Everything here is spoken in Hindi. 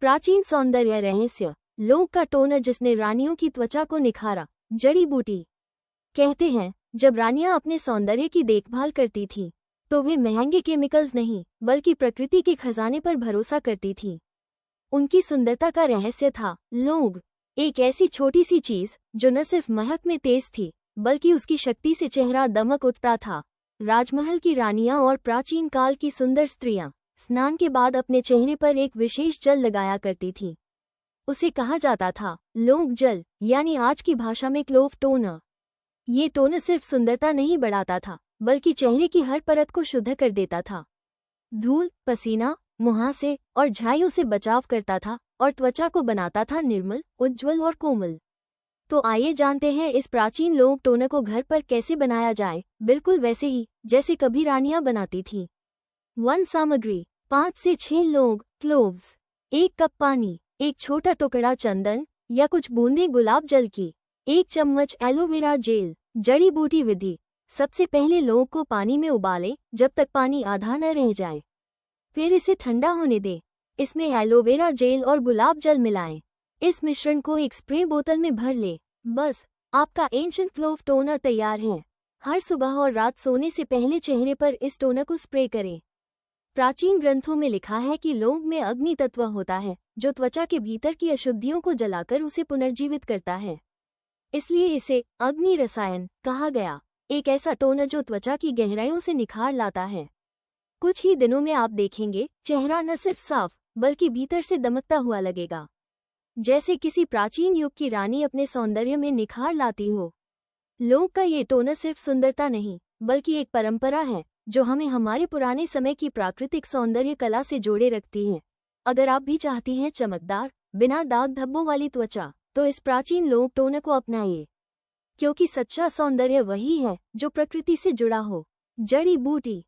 प्राचीन सौंदर्य रहस्य, लोग का टोनर जिसने रानियों की त्वचा को निखारा। जड़ी बूटी। कहते हैं जब रानियां अपने सौंदर्य की देखभाल करती थीं, तो वे महंगे केमिकल्स नहीं बल्कि प्रकृति के खजाने पर भरोसा करती थीं। उनकी सुंदरता का रहस्य था लौंग, एक ऐसी छोटी सी चीज जो न सिर्फ महक में तेज थी बल्कि उसकी शक्ति से चेहरा दमक उठता था। राजमहल की रानियां और प्राचीन काल की सुंदर स्त्रियां स्नान के बाद अपने चेहरे पर एक विशेष जल लगाया करती थीं। उसे कहा जाता था लौंग जल, यानी आज की भाषा में क्लोव टोनर। ये टोनर सिर्फ सुंदरता नहीं बढ़ाता था बल्कि चेहरे की हर परत को शुद्ध कर देता था। धूल, पसीना, मुहासे और झाइयों से बचाव करता था और त्वचा को बनाता था निर्मल, उज्ज्वल और कोमल। तो आइए जानते हैं इस प्राचीन लौंग टोनर को घर पर कैसे बनाया जाए, बिल्कुल वैसे ही जैसे कभी रानियां बनाती थीं। 1 सामग्री 5 से 6 लौंग क्लोव्स, 1 कप पानी, एक छोटा टुकड़ा चंदन या कुछ बूंदें गुलाब जल की, 1 चम्मच एलोवेरा जेल। जड़ी बूटी विधि। सबसे पहले लौंग को पानी में उबालें जब तक पानी आधा न रह जाए। फिर इसे ठंडा होने दें। इसमें एलोवेरा जेल और गुलाब जल मिलाएं। इस मिश्रण को एक स्प्रे बोतल में भर लें। बस, आपका एंशिएंट क्लोव टोनर तैयार है। हर सुबह और रात सोने से पहले चेहरे पर इस टोनर को स्प्रे करें। प्राचीन ग्रंथों में लिखा है कि लौंग में अग्नि तत्व होता है जो त्वचा के भीतर की अशुद्धियों को जलाकर उसे पुनर्जीवित करता है। इसलिए इसे अग्नि रसायन कहा गया। एक ऐसा टोनर जो त्वचा की गहराइयों से निखार लाता है। कुछ ही दिनों में आप देखेंगे चेहरा न सिर्फ साफ बल्कि भीतर से दमकता हुआ लगेगा, जैसे किसी प्राचीन युग की रानी अपने सौंदर्य में निखार लाती हो। लौंग का ये टोनर सिर्फ सुंदरता नहीं बल्कि एक परंपरा है जो हमें हमारे पुराने समय की प्राकृतिक सौंदर्य कला से जोड़े रखती है। अगर आप भी चाहती हैं चमकदार, बिना दाग धब्बों वाली त्वचा, तो इस प्राचीन लौंग टोनर को अपनाइए, क्योंकि सच्चा सौंदर्य वही है जो प्रकृति से जुड़ा हो। जड़ी बूटी।